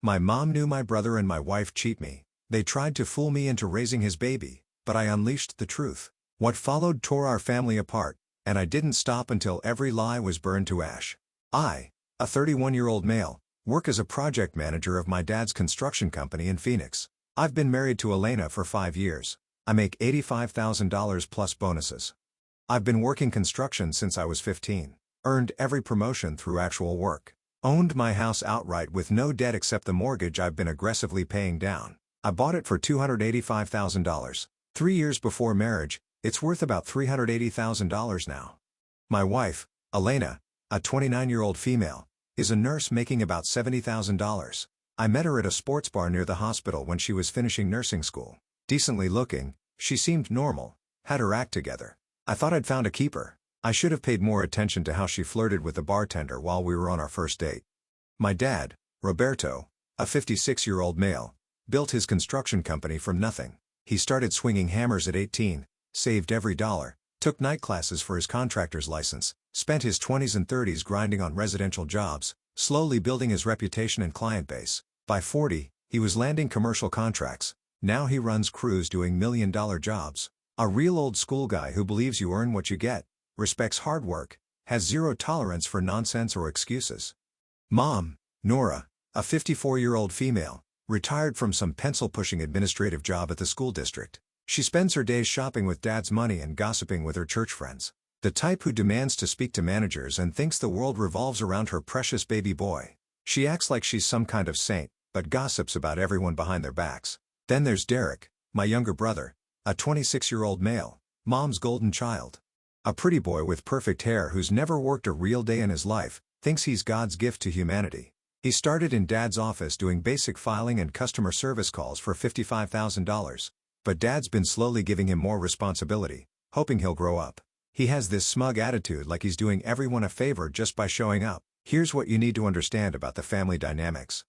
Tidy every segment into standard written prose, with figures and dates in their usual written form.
My mom knew my brother and my wife cheat me. They tried to fool me into raising his baby, but I unleashed the truth. What followed tore our family apart, and I didn't stop until every lie was burned to ash. I, a 31-year-old male, work as a project manager of my dad's construction company in Phoenix. I've been married to Elena for 5 years. I make $85,000 plus bonuses. I've been working construction since I was 15. Earned every promotion through actual work. Owned my house outright with no debt except the mortgage I've been aggressively paying down. I bought it for $285,000. 3 years before marriage, it's worth about $380,000 now. My wife, Elena, a 29-year-old female, is a nurse making about $70,000. I met her at a sports bar near the hospital when she was finishing nursing school. Decently looking, she seemed normal, had her act together. I thought I'd found a keeper. I should have paid more attention to how she flirted with the bartender while we were on our first date. My dad, Roberto, a 56-year-old male, built his construction company from nothing. He started swinging hammers at 18, saved every dollar, took night classes for his contractor's license, spent his 20s and 30s grinding on residential jobs, slowly building his reputation and client base. By 40, he was landing commercial contracts. Now he runs crews doing million-dollar jobs. A real old-school guy who believes you earn what you get, respects hard work, has zero tolerance for nonsense or excuses. Mom, Nora, a 54-year-old female, retired from some pencil-pushing administrative job at the school district. She spends her days shopping with dad's money and gossiping with her church friends. The type who demands to speak to managers and thinks the world revolves around her precious baby boy. She acts like she's some kind of saint, but gossips about everyone behind their backs. Then there's Derek, my younger brother, a 26-year-old male, mom's golden child. A pretty boy with perfect hair who's never worked a real day in his life, thinks he's God's gift to humanity. He started in dad's office doing basic filing and customer service calls for $55,000. But dad's been slowly giving him more responsibility, hoping he'll grow up. He has this smug attitude like he's doing everyone a favor just by showing up. Here's what you need to understand about the family dynamics.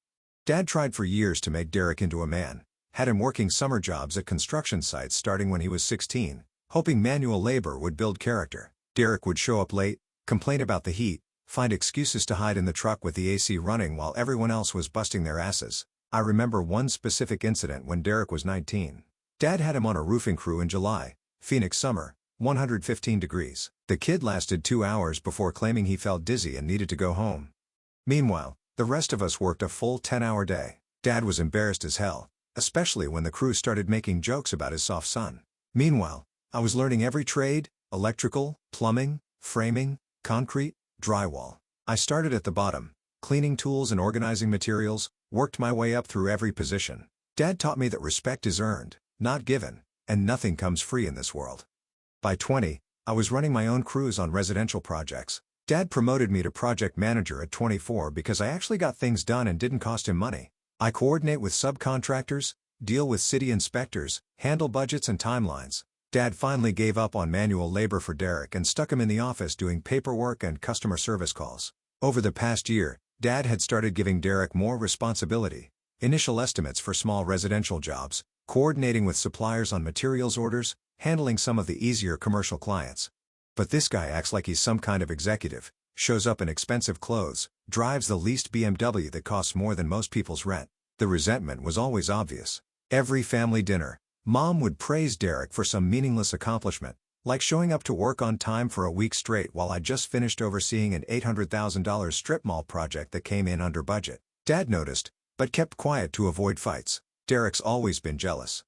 Dad tried for years to make Derek into a man, had him working summer jobs at construction sites starting when he was 16, hoping manual labor would build character. Derek would show up late, complain about the heat, find excuses to hide in the truck with the AC running while everyone else was busting their asses. I remember one specific incident when Derek was 19. Dad had him on a roofing crew in July, Phoenix summer, 115 degrees. The kid lasted 2 hours before claiming he felt dizzy and needed to go home. Meanwhile, the rest of us worked a full 10-hour day. Dad was embarrassed as hell, especially when the crew started making jokes about his soft son. Meanwhile, I was learning every trade: electrical, plumbing, framing, concrete, drywall. I started at the bottom, cleaning tools and organizing materials, worked my way up through every position. Dad taught me that respect is earned, not given, and nothing comes free in this world. By 20, I was running my own crews on residential projects. Dad promoted me to project manager at 24 because I actually got things done and didn't cost him money. I coordinate with subcontractors, deal with city inspectors, handle budgets and timelines. Dad finally gave up on manual labor for Derek and stuck him in the office doing paperwork and customer service calls. Over the past year, Dad had started giving Derek more responsibility. Initial estimates for small residential jobs, coordinating with suppliers on materials orders, handling some of the easier commercial clients. But this guy acts like he's some kind of executive, shows up in expensive clothes, drives the leased BMW that costs more than most people's rent. The resentment was always obvious. Every family dinner, Mom would praise Derek for some meaningless accomplishment, like showing up to work on time for a week straight while I just finished overseeing an $800,000 strip mall project that came in under budget. Dad noticed, but kept quiet to avoid fights. Derek's always been jealous.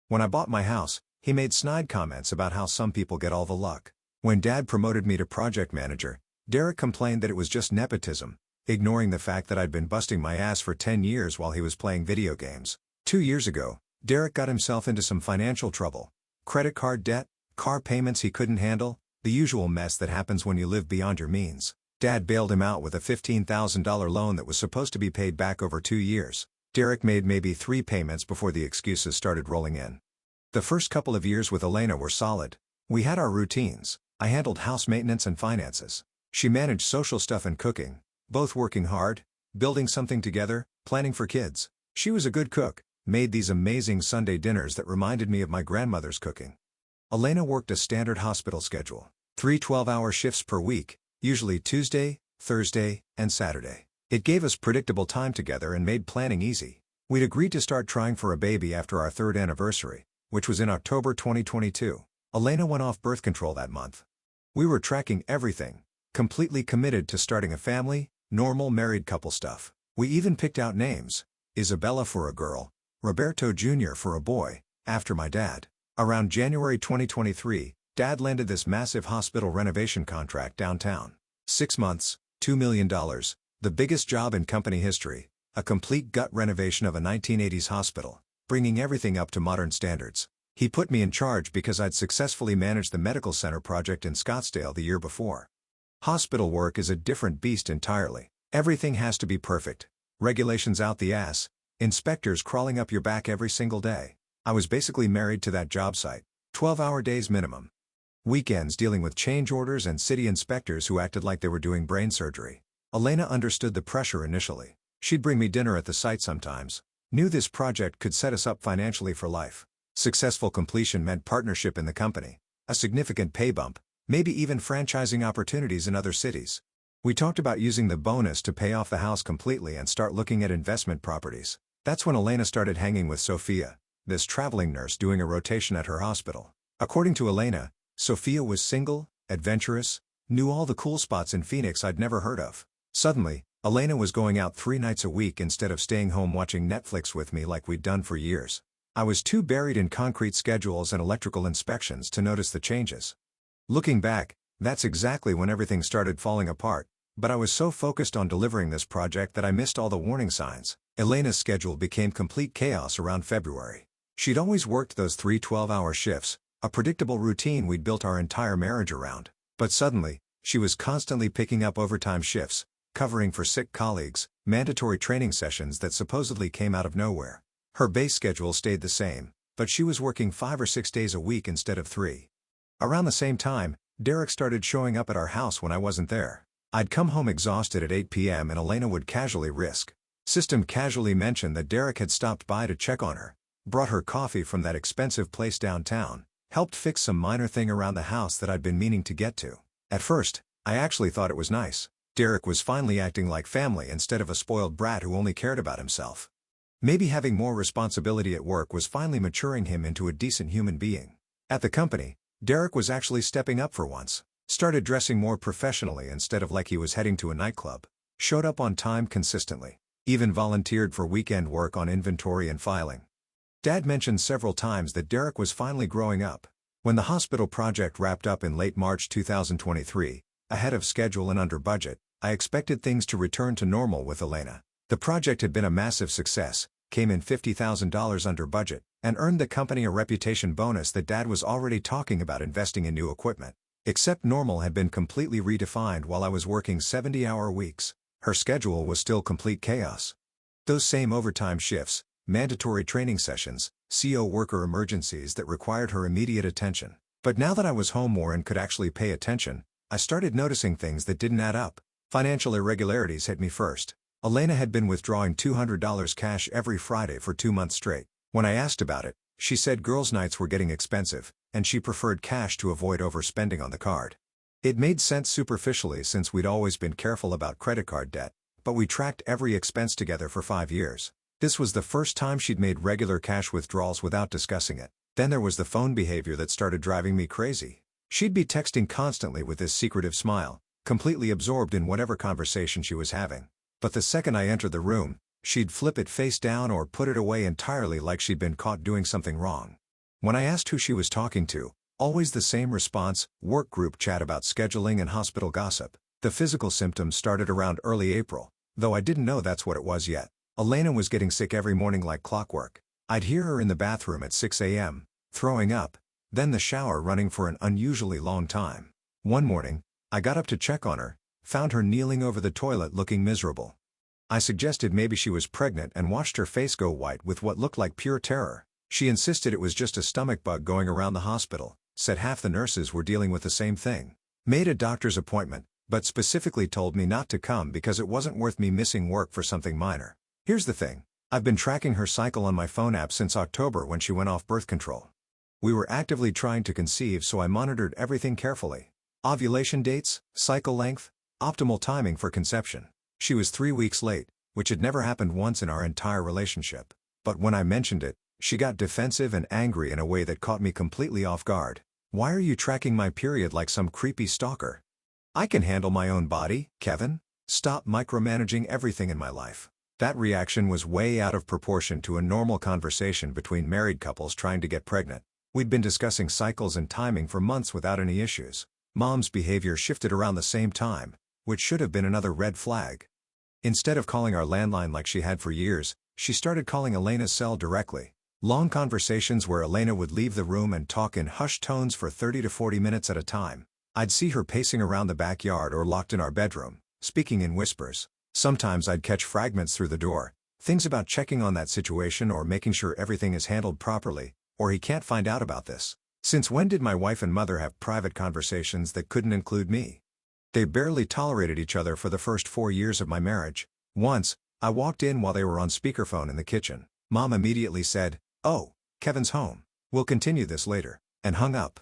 When I bought my house, he made snide comments about how some people get all the luck. When Dad promoted me to project manager, Derek complained that it was just nepotism, ignoring the fact that I'd been busting my ass for 10 years while he was playing video games. 2 years ago, Derek got himself into some financial trouble. Credit card debt, car payments he couldn't handle, the usual mess that happens when you live beyond your means. Dad bailed him out with a $15,000 loan that was supposed to be paid back over 2 years. Derek made maybe 3 payments before the excuses started rolling in. The first couple of years with Elena were solid. We had our routines. I handled house maintenance and finances. She managed social stuff and cooking, both working hard, building something together, planning for kids. She was a good cook, made these amazing Sunday dinners that reminded me of my grandmother's cooking. Elena worked a standard hospital schedule, 3 12-hour shifts per week, usually Tuesday, Thursday, and Saturday. It gave us predictable time together and made planning easy. We'd agreed to start trying for a baby after our third anniversary, which was in October 2022. Elena went off birth control that month. We were tracking everything, completely committed to starting a family, normal married couple stuff. We even picked out names: Isabella for a girl, Roberto Jr. for a boy, after my dad. Around January 2023, Dad landed this massive hospital renovation contract downtown. 6 months, $2 million, the biggest job in company history, a complete gut renovation of a 1980s hospital, bringing everything up to modern standards. He put me in charge because I'd successfully managed the medical center project in Scottsdale the year before. Hospital work is a different beast entirely. Everything has to be perfect. Regulations out the ass, inspectors crawling up your back every single day. I was basically married to that job site. 12-hour days minimum. Weekends dealing with change orders and city inspectors who acted like they were doing brain surgery. Elena understood the pressure initially. She'd bring me dinner at the site sometimes. Knew this project could set us up financially for life. Successful completion meant partnership in the company, a significant pay bump, maybe even franchising opportunities in other cities. We talked about using the bonus to pay off the house completely and start looking at investment properties. That's when Elena started hanging with Sophia, this traveling nurse doing a rotation at her hospital. According to Elena, Sophia was single, adventurous, knew all the cool spots in Phoenix I'd never heard of. Suddenly, Elena was going out 3 nights a week instead of staying home watching Netflix with me like we'd done for years. I was too buried in concrete schedules and electrical inspections to notice the changes. Looking back, that's exactly when everything started falling apart, but I was so focused on delivering this project that I missed all the warning signs. Elena's schedule became complete chaos around February. She'd always worked those 3 12-hour shifts, a predictable routine we'd built our entire marriage around. But suddenly, she was constantly picking up overtime shifts, covering for sick colleagues, mandatory training sessions that supposedly came out of nowhere. Her base schedule stayed the same, but she was working 5 or 6 days a week instead of 3. Around the same time, Derek started showing up at our house when I wasn't there. I'd come home exhausted at 8 p.m. and Elena would casually casually mention that Derek had stopped by to check on her, brought her coffee from that expensive place downtown, helped fix some minor thing around the house that I'd been meaning to get to. At first, I actually thought it was nice. Derek was finally acting like family instead of a spoiled brat who only cared about himself. Maybe having more responsibility at work was finally maturing him into a decent human being. At the company, Derek was actually stepping up for once. Started dressing more professionally instead of like he was heading to a nightclub. Showed up on time consistently. Even volunteered for weekend work on inventory and filing. Dad mentioned several times that Derek was finally growing up. When the hospital project wrapped up in late March 2023, ahead of schedule and under budget, I expected things to return to normal with Elena. The project had been a massive success, came in $50,000 under budget, and earned the company a reputation bonus that Dad was already talking about investing in new equipment. Except normal had been completely redefined while I was working 70-hour weeks. Her schedule was still complete chaos. Those same overtime shifts, mandatory training sessions, CO worker emergencies that required her immediate attention. But now that I was home more and could actually pay attention, I started noticing things that didn't add up. Financial irregularities hit me first. Elena had been withdrawing $200 cash every Friday for 2 months straight. When I asked about it, she said girls' nights were getting expensive, and she preferred cash to avoid overspending on the card. It made sense superficially since we'd always been careful about credit card debt, but we tracked every expense together for 5 years. This was the first time she'd made regular cash withdrawals without discussing it. Then there was the phone behavior that started driving me crazy. She'd be texting constantly with this secretive smile, completely absorbed in whatever conversation she was having. But the second I entered the room, she'd flip it face down or put it away entirely like she'd been caught doing something wrong. When I asked who she was talking to, always the same response: work group chat about scheduling and hospital gossip. The physical symptoms started around early April, though I didn't know that's what it was yet. Elena was getting sick every morning like clockwork. I'd hear her in the bathroom at 6 a.m., throwing up, then the shower running for an unusually long time. One morning, I got up to check on her, found her kneeling over the toilet looking miserable. I suggested maybe she was pregnant and watched her face go white with what looked like pure terror. She insisted it was just a stomach bug going around the hospital, said half the nurses were dealing with the same thing. Made a doctor's appointment, but specifically told me not to come because it wasn't worth me missing work for something minor. Here's the thing. I've been tracking her cycle on my phone app since October when she went off birth control. We were actively trying to conceive, so I monitored everything carefully. Ovulation dates, cycle length, optimal timing for conception. She was 3 weeks late, which had never happened once in our entire relationship. But when I mentioned it, she got defensive and angry in a way that caught me completely off guard. "Why are you tracking my period like some creepy stalker? I can handle my own body, Kevin. Stop micromanaging everything in my life." That reaction was way out of proportion to a normal conversation between married couples trying to get pregnant. We'd been discussing cycles and timing for months without any issues. Mom's behavior shifted around the same time, which should have been another red flag. Instead of calling our landline like she had for years, she started calling Elena's cell directly. Long conversations where Elena would leave the room and talk in hushed tones for 30 to 40 minutes at a time. I'd see her pacing around the backyard or locked in our bedroom, speaking in whispers. Sometimes I'd catch fragments through the door, things about checking on that situation or making sure everything is handled properly, or he can't find out about this. Since when did my wife and mother have private conversations that couldn't include me? They barely tolerated each other for the first 4 years of my marriage. Once, I walked in while they were on speakerphone in the kitchen. Mom immediately said, "Oh, Kevin's home. We'll continue this later," and hung up.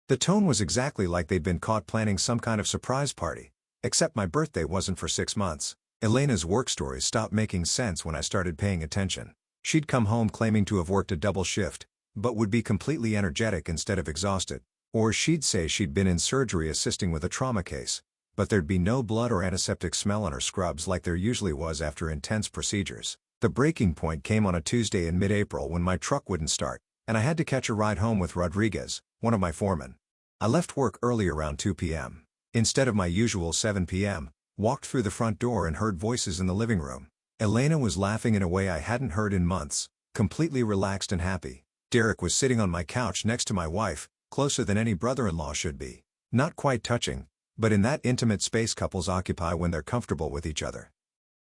The tone was exactly like they'd been caught planning some kind of surprise party, except my birthday wasn't for 6 months. Elena's work stories stopped making sense when I started paying attention. She'd come home claiming to have worked a double shift, but would be completely energetic instead of exhausted. Or she'd say she'd been in surgery assisting with a trauma case, but there'd be no blood or antiseptic smell on her scrubs like there usually was after intense procedures. The breaking point came on a Tuesday in mid-April when my truck wouldn't start, and I had to catch a ride home with Rodriguez, one of my foremen. I left work early around 2 p.m. Instead of my usual 7 p.m., walked through the front door and heard voices in the living room. Elena was laughing in a way I hadn't heard in months, completely relaxed and happy. Derek was sitting on my couch next to my wife, closer than any brother-in-law should be. Not quite touching, but in that intimate space couples occupy when they're comfortable with each other.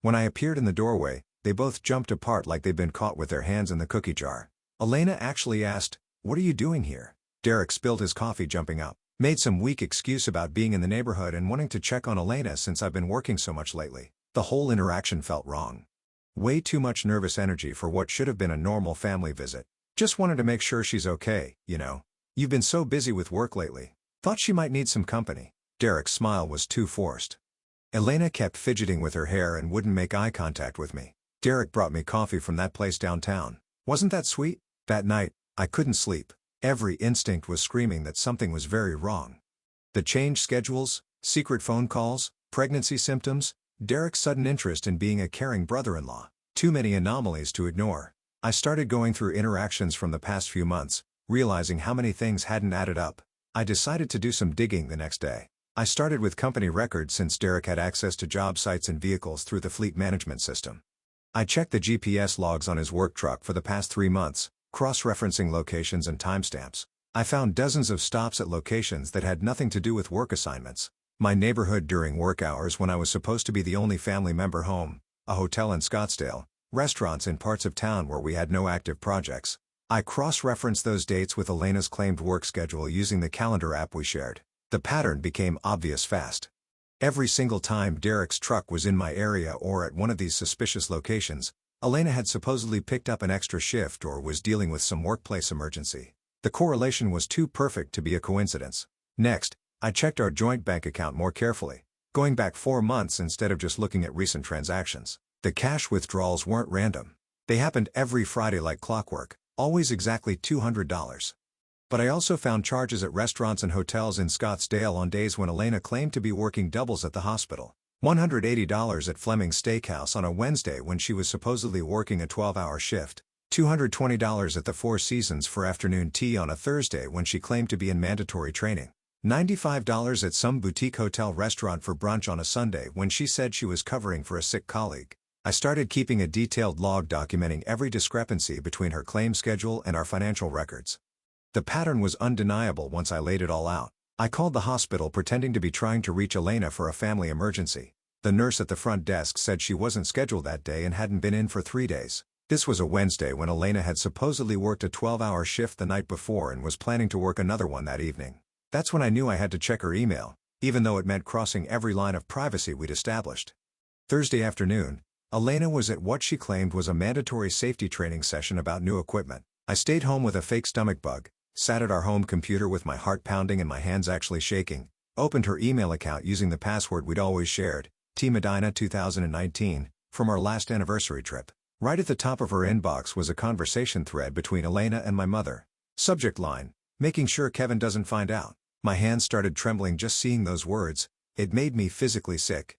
When I appeared in the doorway, they both jumped apart like they'd been caught with their hands in the cookie jar. Elena actually asked, "What are you doing here?" Derek spilled his coffee jumping up, made some weak excuse about being in the neighborhood and wanting to check on Elena since I've been working so much lately. The whole interaction felt wrong. Way too much nervous energy for what should have been a normal family visit. Just wanted to make sure she's okay, you know. "You've been so busy with work lately. Thought she might need some company." Derek's smile was too forced. Elena kept fidgeting with her hair and wouldn't make eye contact with me. Derek brought me coffee from that place downtown. Wasn't that sweet? That night, I couldn't sleep. Every instinct was screaming that something was very wrong. The changed schedules, secret phone calls, pregnancy symptoms, Derek's sudden interest in being a caring brother-in-law. Too many anomalies to ignore. I started going through interactions from the past few months, realizing how many things hadn't added up. I decided to do some digging the next day. I started with company records since Derek had access to job sites and vehicles through the fleet management system. I checked the GPS logs on his work truck for the past 3 months, cross-referencing locations and timestamps. I found dozens of stops at locations that had nothing to do with work assignments. My neighborhood during work hours when I was supposed to be the only family member home, a hotel in Scottsdale, restaurants in parts of town where we had no active projects. I cross-referenced those dates with Elena's claimed work schedule using the calendar app we shared. The pattern became obvious fast. Every single time Derek's truck was in my area or at one of these suspicious locations, Elena had supposedly picked up an extra shift or was dealing with some workplace emergency. The correlation was too perfect to be a coincidence. Next, I checked our joint bank account more carefully, going back 4 months instead of just looking at recent transactions. The cash withdrawals weren't random. They happened every Friday like clockwork, always exactly $200. But I also found charges at restaurants and hotels in Scottsdale on days when Elena claimed to be working doubles at the hospital. $180 at Fleming's Steakhouse on a Wednesday when she was supposedly working a 12-hour shift. $220 at the Four Seasons for afternoon tea on a Thursday when she claimed to be in mandatory training. $95 at some boutique hotel restaurant for brunch on a Sunday when she said she was covering for a sick colleague. I started keeping a detailed log documenting every discrepancy between her claim schedule and our financial records. The pattern was undeniable once I laid it all out. I called the hospital pretending to be trying to reach Elena for a family emergency. The nurse at the front desk said she wasn't scheduled that day and hadn't been in for 3 days. This was a Wednesday when Elena had supposedly worked a 12-hour shift the night before and was planning to work another one that evening. That's when I knew I had to check her email, even though it meant crossing every line of privacy we'd established. Thursday afternoon, Elena was at what she claimed was a mandatory safety training session about new equipment. I stayed home with a fake stomach bug, sat at our home computer with my heart pounding and my hands actually shaking, opened her email account using the password we'd always shared, T. Medina 2019, from our last anniversary trip. Right at the top of her inbox was a conversation thread between Elena and my mother. Subject line: making sure Kevin doesn't find out. My hands started trembling just seeing those words. It made me physically sick.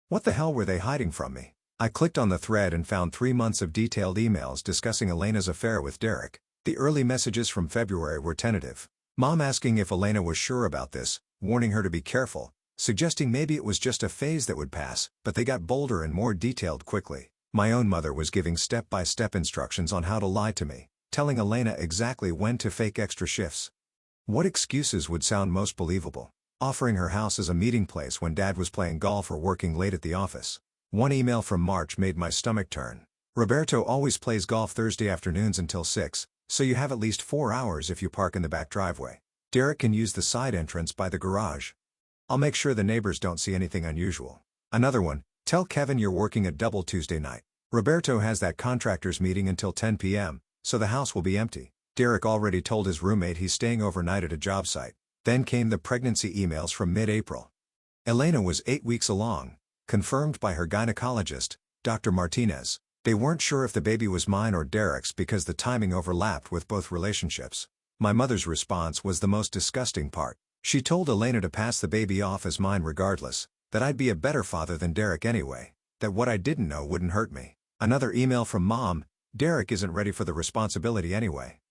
What the hell were they hiding from me? I clicked on the thread and found 3 months of detailed emails discussing Elena's affair with Derek. The early messages from February were tentative. Mom asking if Elena was sure about this, warning her to be careful, suggesting maybe it was just a phase that would pass, but they got bolder and more detailed quickly. My own mother was giving step-by-step instructions on how to lie to me, telling Elena exactly when to fake extra shifts. What excuses would sound most believable? Offering her house as a meeting place when Dad was playing golf or working late at the office. One email from March made my stomach turn. Roberto always plays golf Thursday afternoons until 6, so you have at least 4 hours if you park in the back driveway. Derek can use the side entrance by the garage. I'll make sure the neighbors don't see anything unusual. Another one: tell Kevin you're working a double Tuesday night. Roberto has that contractors meeting until 10 p.m., so the house will be empty. Derek already told his roommate he's staying overnight at a job site. Then came the pregnancy emails from mid-April. Elena was 8 weeks along, confirmed by her gynecologist, Dr. Martinez. They weren't sure if the baby was mine or Derek's because the timing overlapped with both relationships. My mother's response was the most disgusting part. She told Elena to pass the baby off as mine regardless, that I'd be a better father than Derek anyway, that what I didn't know wouldn't hurt me. Another email from Mom: Derek isn't ready for the responsibility anyway.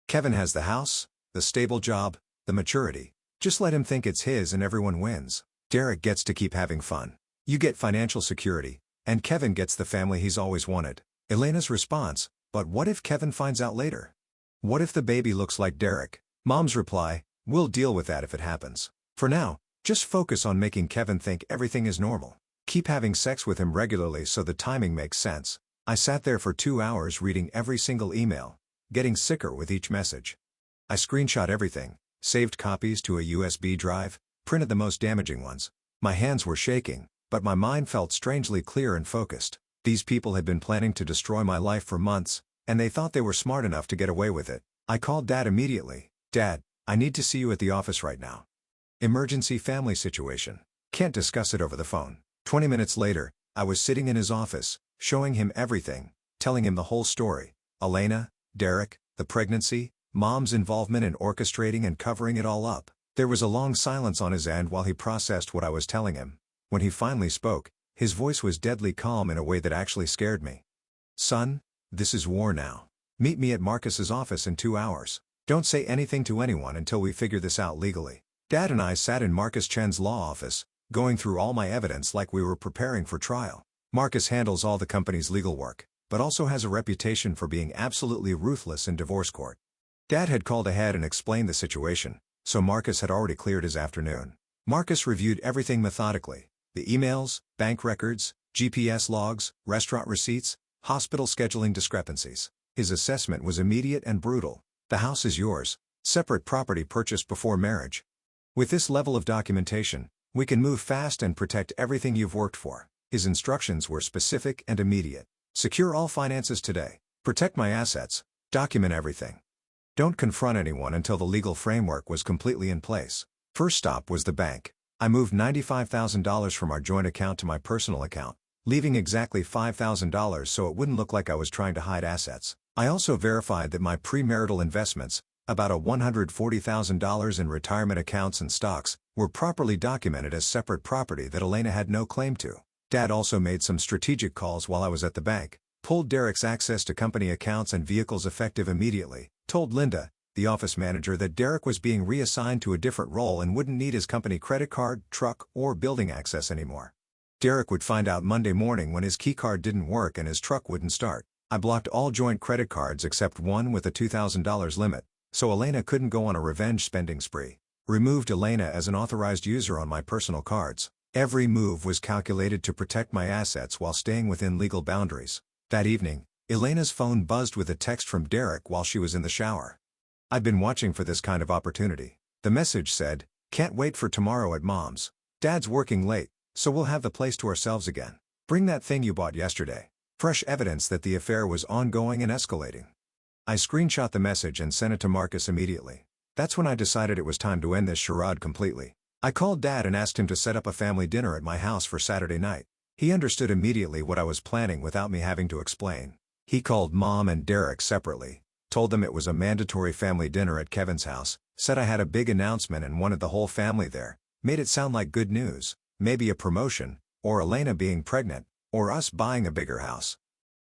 Kevin has the house, the stable job, the maturity. Just let him think it's his and everyone wins. Derek gets to keep having fun. You get financial security, and Kevin gets the family he's always wanted. Elena's response: but what if Kevin finds out later? What if the baby looks like Derek? Mom's reply: we'll deal with that if it happens. For now, just focus on making Kevin think everything is normal. Keep having sex with him regularly so the timing makes sense. I sat there for 2 hours reading every single email, getting sicker with each message. I screenshot everything, saved copies to a USB drive, printed the most damaging ones. My hands were shaking, but my mind felt strangely clear and focused. These people had been planning to destroy my life for months, and they thought they were smart enough to get away with it. I called Dad immediately. Dad, I need to see you at the office right now. Emergency family situation. Can't discuss it over the phone. 20 minutes later, I was sitting in his office, showing him everything, telling him the whole story. Elena, Derek, the pregnancy, Mom's involvement in orchestrating and covering it all up. There was a long silence on his end while he processed what I was telling him. When he finally spoke, his voice was deadly calm in a way that actually scared me. Son, this is war now. Meet me at Marcus's office in 2 hours. Don't say anything to anyone until we figure this out legally. Dad and I sat in Marcus Chen's law office, going through all my evidence like we were preparing for trial. Marcus handles all the company's legal work, but also has a reputation for being absolutely ruthless in divorce court. Dad had called ahead and explained the situation, so Marcus had already cleared his afternoon. Marcus reviewed everything methodically: the emails, bank records, GPS logs, restaurant receipts, hospital scheduling discrepancies. His assessment was immediate and brutal. The house is yours, separate property purchased before marriage. With this level of documentation, we can move fast and protect everything you've worked for. His instructions were specific and immediate. Secure all finances today. Protect my assets. Document everything. Don't confront anyone until the legal framework was completely in place. First stop was the bank. I moved $95,000 from our joint account to my personal account, leaving exactly $5,000 so it wouldn't look like I was trying to hide assets. I also verified that my premarital investments, about $140,000 in retirement accounts and stocks, were properly documented as separate property that Elena had no claim to. Dad also made some strategic calls while I was at the bank, pulled Derek's access to company accounts and vehicles effective immediately, told Linda, the office manager, that Derek was being reassigned to a different role and wouldn't need his company credit card, truck, or building access anymore. Derek would find out Monday morning when his keycard didn't work and his truck wouldn't start. I blocked all joint credit cards except one with a $2,000 limit, so Elena couldn't go on a revenge spending spree. Removed Elena as an authorized user on my personal cards. Every move was calculated to protect my assets while staying within legal boundaries. That evening, Elena's phone buzzed with a text from Derek while she was in the shower. I'd been watching for this kind of opportunity. The message said, "Can't wait for tomorrow at Mom's. Dad's working late, so we'll have the place to ourselves again. Bring that thing you bought yesterday." Fresh evidence that the affair was ongoing and escalating. I screenshot the message and sent it to Marcus immediately. That's when I decided it was time to end this charade completely. I called Dad and asked him to set up a family dinner at my house for Saturday night. He understood immediately what I was planning without me having to explain. He called Mom and Derek separately, told them it was a mandatory family dinner at Kevin's house, said I had a big announcement and wanted the whole family there, made it sound like good news, maybe a promotion, or Elena being pregnant, or us buying a bigger house.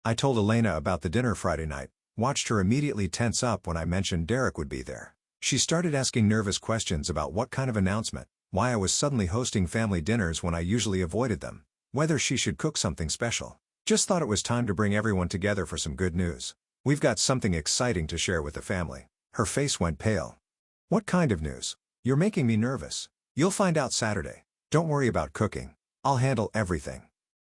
I told Elena about the dinner Friday night, watched her immediately tense up when I mentioned Derek would be there. She started asking nervous questions about what kind of announcement, why I was suddenly hosting family dinners when I usually avoided them, whether she should cook something special. Just thought it was time to bring everyone together for some good news. We've got something exciting to share with the family. Her face went pale. What kind of news? You're making me nervous. You'll find out Saturday. Don't worry about cooking. I'll handle everything.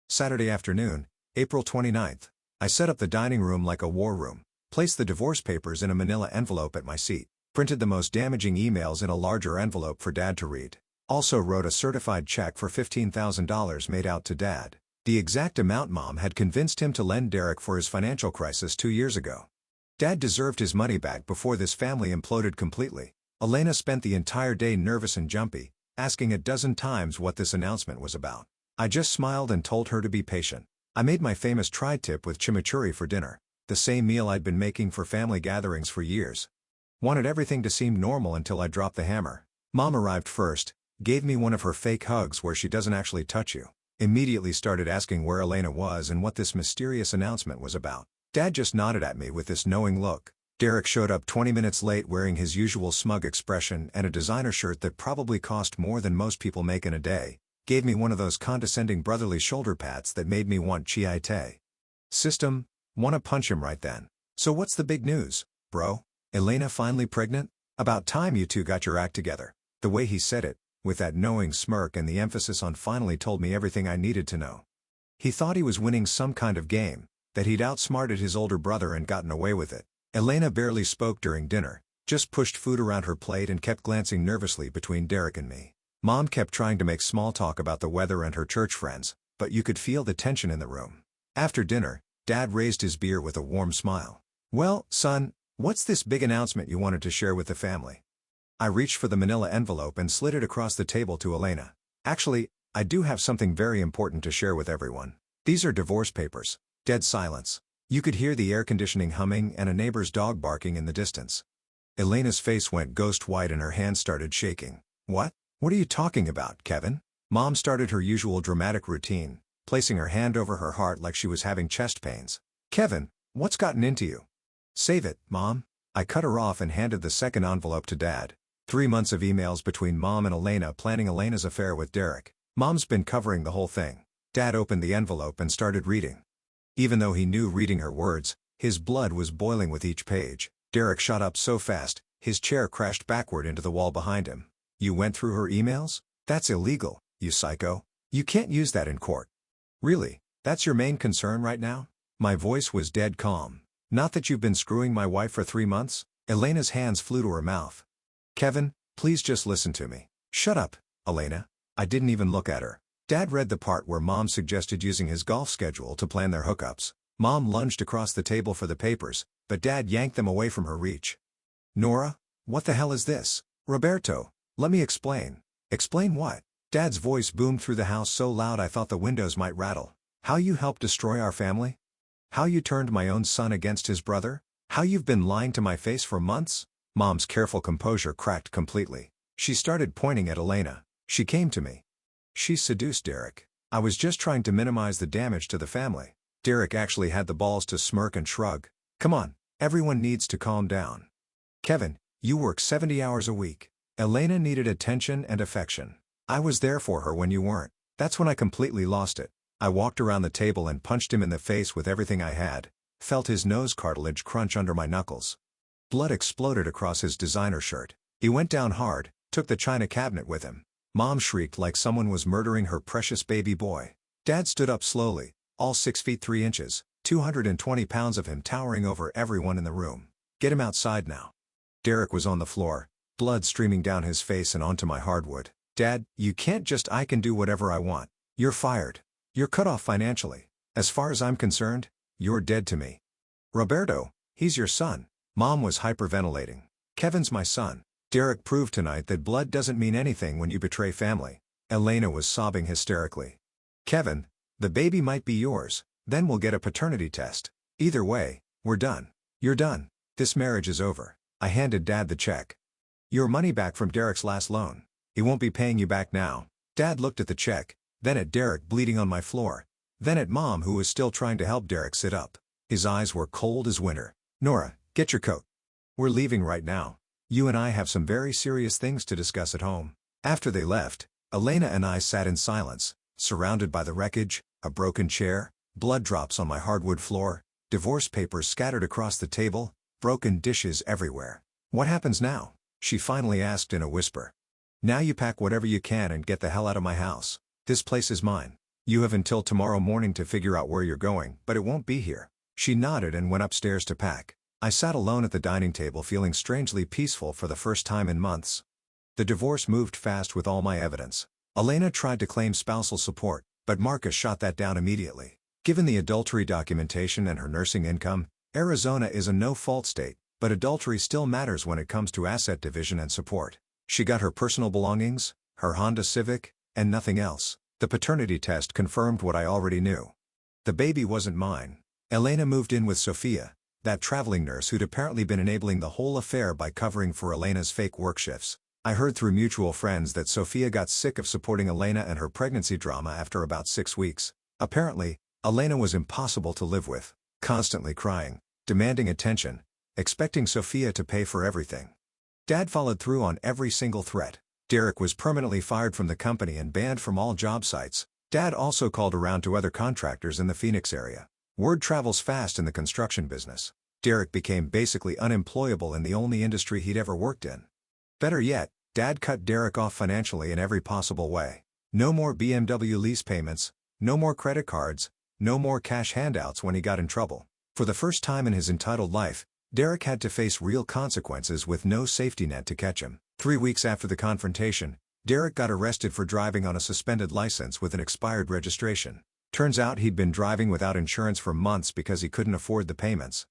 Saturday afternoon, April 29th. I set up the dining room like a war room, placed the divorce papers in a manila envelope at my seat, printed the most damaging emails in a larger envelope for Dad to read. Also wrote a certified check for $15,000 made out to Dad. The exact amount Mom had convinced him to lend Derek for his financial crisis 2 years ago. Dad deserved his money back before this family imploded completely. Elena spent the entire day nervous and jumpy, asking a dozen times what this announcement was about. I just smiled and told her to be patient. I made my famous tri-tip with chimichurri for dinner, the same meal I'd been making for family gatherings for years. Wanted everything to seem normal until I dropped the hammer. Mom arrived first, gave me one of her fake hugs where she doesn't actually touch you. Immediately started asking where Elena was and what this mysterious announcement was about. Dad just nodded at me with this knowing look. Derek showed up 20 minutes late wearing his usual smug expression and a designer shirt that probably cost more than most people make in a day. Gave me one of those condescending brotherly shoulder pats that made me want chai tea. System, wanna punch him right then. So what's the big news, bro? Elena finally pregnant? About time you two got your act together. The way he said it, with that knowing smirk and the emphasis on finally, told me everything I needed to know. He thought he was winning some kind of game, that he'd outsmarted his older brother and gotten away with it. Elena barely spoke during dinner, just pushed food around her plate and kept glancing nervously between Derek and me. Mom kept trying to make small talk about the weather and her church friends, but you could feel the tension in the room. After dinner, Dad raised his beer with a warm smile. Well, son, what's this big announcement you wanted to share with the family? I reached for the manila envelope and slid it across the table to Elena. Actually, I do have something very important to share with everyone. These are divorce papers. Dead silence. You could hear the air conditioning humming and a neighbor's dog barking in the distance. Elena's face went ghost white and her hands started shaking. What? What are you talking about, Kevin? Mom started her usual dramatic routine, placing her hand over her heart like she was having chest pains. Kevin, what's gotten into you? Save it, Mom. I cut her off and handed the second envelope to Dad. 3 months of emails between Mom and Elena planning Elena's affair with Derek. Mom's been covering the whole thing. Dad opened the envelope and started reading. Even though he knew reading her words, his blood was boiling with each page. Derek shot up so fast, his chair crashed backward into the wall behind him. You went through her emails? That's illegal, you psycho. You can't use that in court. Really? That's your main concern right now? My voice was dead calm. Not that you've been screwing my wife for 3 months? Elena's hands flew to her mouth. Kevin, please just listen to me. Shut up, Elena. I didn't even look at her. Dad read the part where Mom suggested using his golf schedule to plan their hookups. Mom lunged across the table for the papers, but Dad yanked them away from her reach. Nora, what the hell is this? Roberto, let me explain. Explain what? Dad's voice boomed through the house so loud I thought the windows might rattle. How you helped destroy our family? How you turned my own son against his brother? How you've been lying to my face for months? Mom's careful composure cracked completely. She started pointing at Elena. She came to me. She seduced Derek. I was just trying to minimize the damage to the family. Derek actually had the balls to smirk and shrug. Come on, everyone needs to calm down. Kevin, you work 70 hours a week. Elena needed attention and affection. I was there for her when you weren't. That's when I completely lost it. I walked around the table and punched him in the face with everything I had. Felt his nose cartilage crunch under my knuckles. Blood exploded across his designer shirt. He went down hard, took the china cabinet with him. Mom shrieked like someone was murdering her precious baby boy. Dad stood up slowly, all 6 feet 3 inches, 220 pounds of him towering over everyone in the room. Get him outside now. Derek was on the floor, blood streaming down his face and onto my hardwood. Dad, you can't just I can do whatever I want. You're fired. You're cut off financially. As far as I'm concerned, you're dead to me. Roberto, he's your son. Mom was hyperventilating. Kevin's my son. Derek proved tonight that blood doesn't mean anything when you betray family. Elena was sobbing hysterically. Kevin, The baby might be yours, then we'll get a paternity test. Either way, we're done. You're done. This marriage is over. I handed Dad the check. Your money back from Derek's last loan. He won't be paying you back now. Dad looked at the check, then at Derek bleeding on my floor, then at Mom who was still trying to help Derek sit up. His eyes were cold as winter. Nora, get your coat. We're leaving right now. You and I have some very serious things to discuss at home. After they left, Elena and I sat in silence, surrounded by the wreckage, a broken chair, blood drops on my hardwood floor, divorce papers scattered across the table, broken dishes everywhere. What happens now? She finally asked in a whisper. Now you pack whatever you can and get the hell out of my house. This place is mine. You have until tomorrow morning to figure out where you're going, but it won't be here. She nodded and went upstairs to pack. I sat alone at the dining table feeling strangely peaceful for the first time in months. The divorce moved fast with all my evidence. Elena tried to claim spousal support, but Marcus shot that down immediately. Given the adultery documentation and her nursing income, Arizona is a no-fault state, but adultery still matters when it comes to asset division and support. She got her personal belongings, her Honda Civic, and nothing else. The paternity test confirmed what I already knew. The baby wasn't mine. Elena moved in with Sophia, that traveling nurse who'd apparently been enabling the whole affair by covering for Elena's fake work shifts. I heard through mutual friends that Sophia got sick of supporting Elena and her pregnancy drama after about 6 weeks. Apparently, Elena was impossible to live with, constantly crying, demanding attention, expecting Sophia to pay for everything. Dad followed through on every single threat. Derek was permanently fired from the company and banned from all job sites. Dad also called around to other contractors in the Phoenix area. Word travels fast in the construction business. Derek became basically unemployable in the only industry he'd ever worked in. Better yet, Dad cut Derek off financially in every possible way. No more BMW lease payments, no more credit cards, no more cash handouts when he got in trouble. For the first time in his entitled life, Derek had to face real consequences with no safety net to catch him. 3 weeks after the confrontation, Derek got arrested for driving on a suspended license with an expired registration. Turns out he'd been driving without insurance for months because he couldn't afford the payments.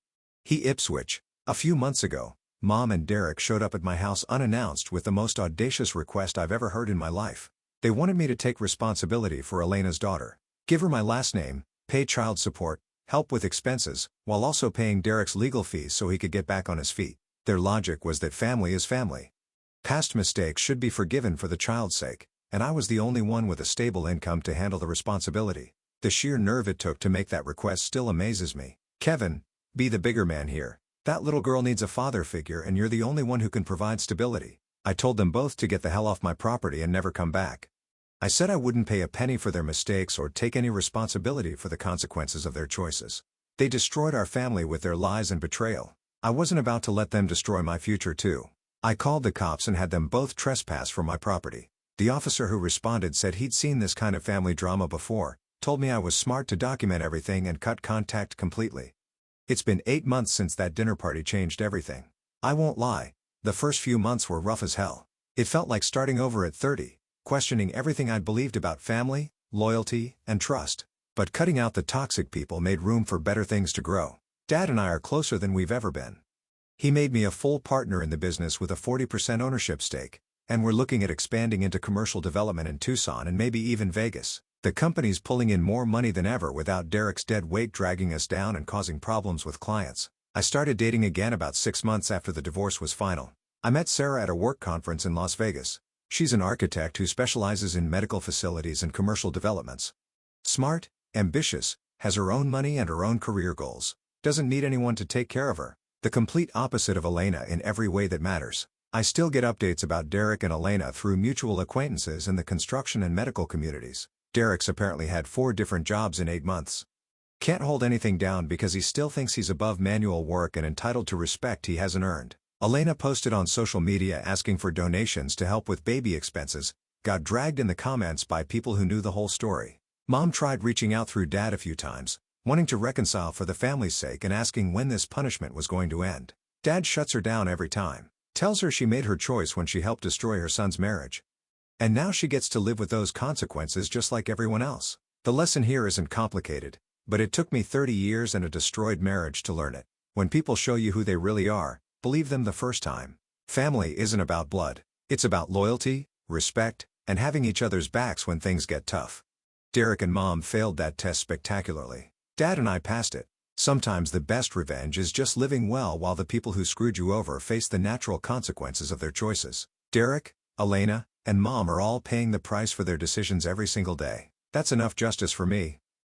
He Ipswich. A few months ago, Mom and Derek showed up at my house unannounced with the most audacious request I've ever heard in my life. They wanted me to take responsibility for Elena's daughter, give her my last name, pay child support, help with expenses, while also paying Derek's legal fees so he could get back on his feet. Their logic was that family is family. Past mistakes should be forgiven for the child's sake, and I was the only one with a stable income to handle the responsibility. The sheer nerve it took to make that request still amazes me. Kevin, be the bigger man here. That little girl needs a father figure and you're the only one who can provide stability. I told them both to get the hell off my property and never come back. I said I wouldn't pay a penny for their mistakes or take any responsibility for the consequences of their choices. They destroyed our family with their lies and betrayal. I wasn't about to let them destroy my future too. I called the cops and had them both trespass from my property. The officer who responded said he'd seen this kind of family drama before, told me I was smart to document everything and cut contact completely. It's been 8 months since that dinner party changed everything. I won't lie, the first few months were rough as hell. It felt like starting over at 30, questioning everything I'd believed about family, loyalty, and trust. But cutting out the toxic people made room for better things to grow. Dad and I are closer than we've ever been. He made me a full partner in the business with a 40% ownership stake, and we're looking at expanding into commercial development in Tucson and maybe even Vegas. The company's pulling in more money than ever without Derek's dead weight dragging us down and causing problems with clients. I started dating again about 6 months after the divorce was final. I met Sarah at a work conference in Las Vegas. She's an architect who specializes in medical facilities and commercial developments. Smart, ambitious, has her own money and her own career goals. Doesn't need anyone to take care of her. The complete opposite of Elena in every way that matters. I still get updates about Derek and Elena through mutual acquaintances in the construction and medical communities. Derek's apparently had 4 different jobs in 8 months. Can't hold anything down because he still thinks he's above manual work and entitled to respect he hasn't earned. Elena posted on social media asking for donations to help with baby expenses, got dragged in the comments by people who knew the whole story. Mom tried reaching out through Dad a few times, wanting to reconcile for the family's sake and asking when this punishment was going to end. Dad shuts her down every time, tells her she made her choice when she helped destroy her son's marriage. And now she gets to live with those consequences just like everyone else. The lesson here isn't complicated, but it took me 30 years and a destroyed marriage to learn it. When people show you who they really are, believe them the first time. Family isn't about blood. It's about loyalty, respect, and having each other's backs when things get tough. Derek and Mom failed that test spectacularly. Dad and I passed it. Sometimes the best revenge is just living well while the people who screwed you over face the natural consequences of their choices. Derek, Elena, and Mom are all paying the price for their decisions every single day. That's enough justice for me.